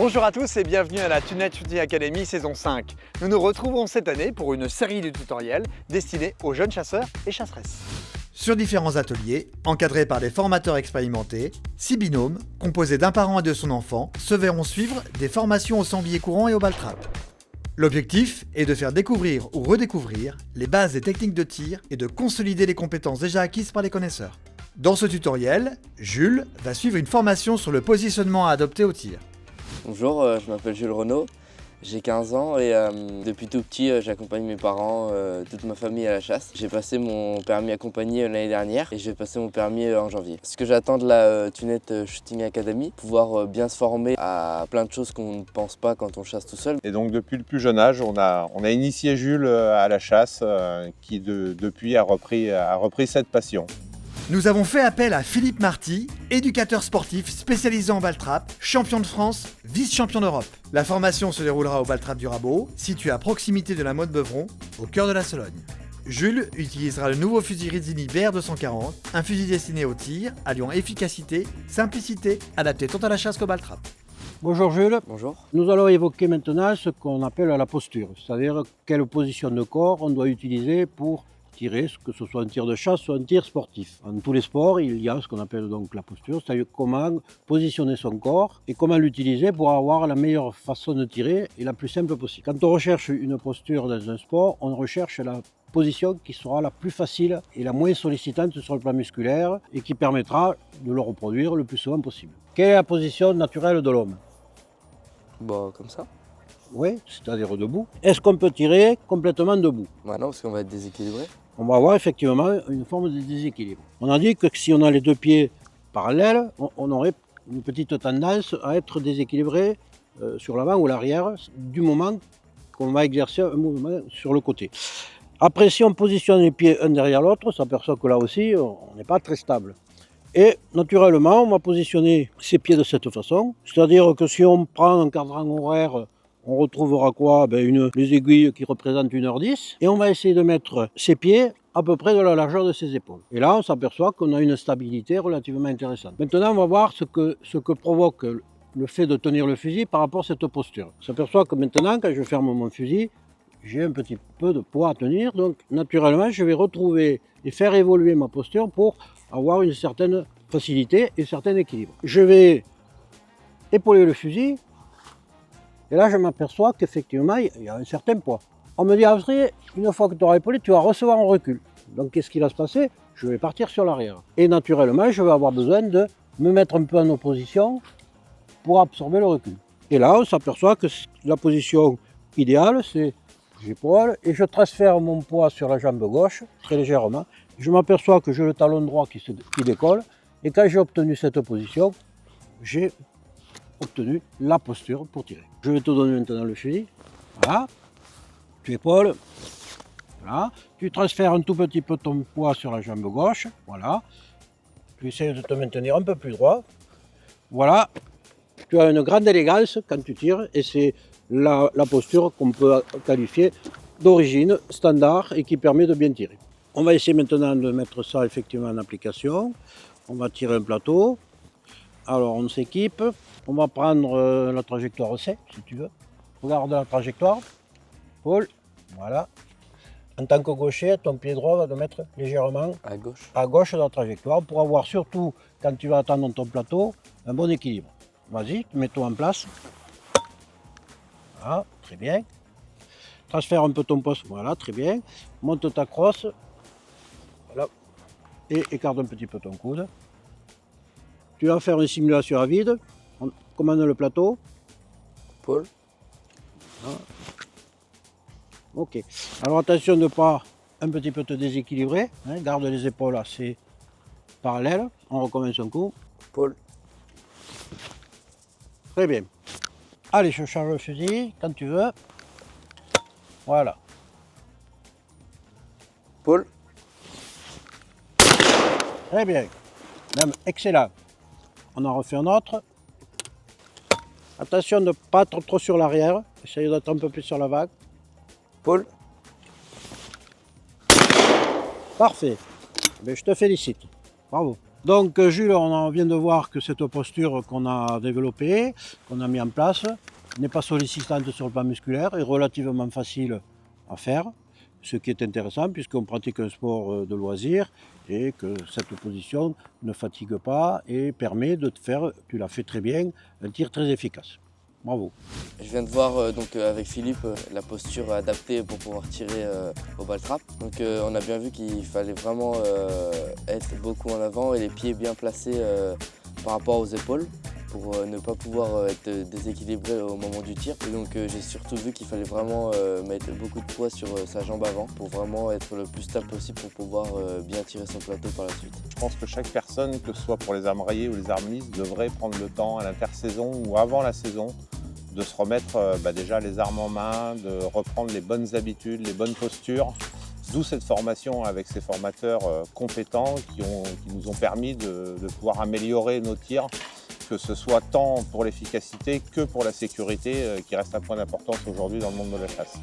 Bonjour à tous et bienvenue à la Tunette Shooting Academy saison 5. Nous nous retrouvons cette année pour une série de tutoriels destinés aux jeunes chasseurs et chasseresses. Sur différents ateliers, encadrés par des formateurs expérimentés, 6 binômes, composés d'un parent et de son enfant, se verront suivre des formations au sanglier courant et au ball-trap. L'objectif est de faire découvrir ou redécouvrir les bases des techniques de tir et de consolider les compétences déjà acquises par les connaisseurs. Dans ce tutoriel, Jules va suivre une formation sur le positionnement à adopter au tir. Bonjour, je m'appelle Jules Renaud, j'ai 15 ans et depuis tout petit j'accompagne mes parents, toute ma famille à la chasse. J'ai passé mon permis accompagné l'année dernière et j'ai passé mon permis en janvier. Ce que j'attends de la Tunette Shooting Academy, pouvoir bien se former à plein de choses qu'on ne pense pas quand on chasse tout seul. Et donc depuis le plus jeune âge, on a initié Jules à la chasse qui depuis a repris cette passion. Nous avons fait appel à Philippe Marty, éducateur sportif spécialisé en ball-trap, champion de France, vice-champion d'Europe. La formation se déroulera au ball-trap du Rabot, situé à proximité de la Motte Beuvron, au cœur de la Sologne. Jules utilisera le nouveau fusil Rizzini BR240, un fusil destiné au tir, alliant efficacité, simplicité, adapté tant à la chasse qu'au ball-trap. Bonjour Jules. Bonjour. Nous allons évoquer maintenant ce qu'on appelle la posture, c'est-à-dire quelle position de corps on doit utiliser pour tirer, que ce soit un tir de chasse ou un tir sportif. En tous les sports, il y a ce qu'on appelle donc la posture, c'est-à-dire comment positionner son corps et comment l'utiliser pour avoir la meilleure façon de tirer et la plus simple possible. Quand on recherche une posture dans un sport, on recherche la position qui sera la plus facile et la moins sollicitante sur le plan musculaire et qui permettra de le reproduire le plus souvent possible. Quelle est la position naturelle de l'homme? Bon, comme ça? Oui, c'est-à-dire debout. Est-ce qu'on peut tirer complètement debout? Bah non, parce qu'on va être déséquilibré. On va avoir effectivement une forme de déséquilibre. On a dit que si on a les deux pieds parallèles, on aurait une petite tendance à être déséquilibré sur l'avant ou l'arrière du moment qu'on va exercer un mouvement sur le côté. Après, si on positionne les pieds un derrière l'autre, on s'aperçoit que là aussi, on n'est pas très stable. Et naturellement, on va positionner ses pieds de cette façon. C'est-à-dire que si on prend un cadran horaire, on retrouvera quoi? Les aiguilles qui représentent 1h10. Et on va essayer de mettre ses pieds à peu près de la largeur de ses épaules. Et là, on s'aperçoit qu'on a une stabilité relativement intéressante. Maintenant, on va voir ce que provoque le fait de tenir le fusil par rapport à cette posture. On s'aperçoit que maintenant, quand je ferme mon fusil, j'ai un petit peu de poids à tenir. Donc, naturellement, je vais retrouver et faire évoluer ma posture pour avoir une certaine facilité et un certain équilibre. Je vais épauler le fusil. Et là, je m'aperçois qu'effectivement, il y a un certain poids. On me dit, après, une fois que tu auras épaulé, tu vas recevoir un recul. Donc, qu'est-ce qui va se passer? Je vais partir sur l'arrière. Et naturellement, je vais avoir besoin de me mettre un peu en opposition pour absorber le recul. Et là, on s'aperçoit que la position idéale, c'est j'épaule et je transfère mon poids sur la jambe gauche, très légèrement. Je m'aperçois que j'ai le talon droit qui décolle. Et quand j'ai obtenu cette position, j'ai obtenu la posture pour tirer. Je vais te donner maintenant le fusil. Voilà. Tu épaules. Voilà. Tu transfères un tout petit peu ton poids sur la jambe gauche. Voilà. Tu essaies de te maintenir un peu plus droit. Voilà. Tu as une grande élégance quand tu tires et c'est la posture qu'on peut qualifier d'origine standard et qui permet de bien tirer. On va essayer maintenant de mettre ça effectivement en application. On va tirer un plateau. Alors on s'équipe. On va prendre la trajectoire C, si tu veux. Regarde la trajectoire. Paul. Voilà. En tant que gaucher, ton pied droit va te mettre légèrement À gauche. à gauche de la trajectoire pour avoir surtout, quand tu vas atteindre ton plateau, un bon équilibre. Vas-y, mets-toi en place. Voilà, très bien. Transfère un peu ton poste. Voilà, très bien. Monte ta crosse. Voilà. Et écarte un petit peu ton coude. Tu vas faire une simulation à vide. On commande le plateau. Paul. Voilà. Ok. Alors attention de ne pas un petit peu te déséquilibrer. Hein. Garde les épaules assez parallèles. On recommence un coup. Paul. Très bien. Allez, je charge le fusil quand tu veux. Voilà. Paul. Très bien. Même excellent. On en refait un autre. Attention de ne pas être trop sur l'arrière. Essayez d'être un peu plus sur la vague. Paul. Parfait. Mais je te félicite. Bravo. Donc Jules, on vient de voir que cette posture qu'on a développée, qu'on a mis en place, n'est pas sollicitante sur le plan musculaire et relativement facile à faire, ce qui est intéressant puisqu'on pratique un sport de loisir et que cette position ne fatigue pas et permet de te faire, tu l'as fait très bien, un tir très efficace. Bravo. Je viens de voir donc, avec Philippe la posture adaptée pour pouvoir tirer au ball trap. Donc on a bien vu qu'il fallait vraiment être beaucoup en avant et les pieds bien placés par rapport aux épaules pour ne pas pouvoir être déséquilibré au moment du tir. Et donc j'ai surtout vu qu'il fallait vraiment mettre beaucoup de poids sur sa jambe avant pour vraiment être le plus stable possible pour pouvoir bien tirer son plateau par la suite. Je pense que chaque personne, que ce soit pour les armes rayées ou les armes lisses, devrait prendre le temps à l'intersaison ou avant la saison de se remettre déjà les armes en main, de reprendre les bonnes habitudes, les bonnes postures. D'où cette formation avec ces formateurs compétents qui nous ont permis de pouvoir améliorer nos tirs, que ce soit tant pour l'efficacité que pour la sécurité, qui reste un point d'importance aujourd'hui dans le monde de la chasse.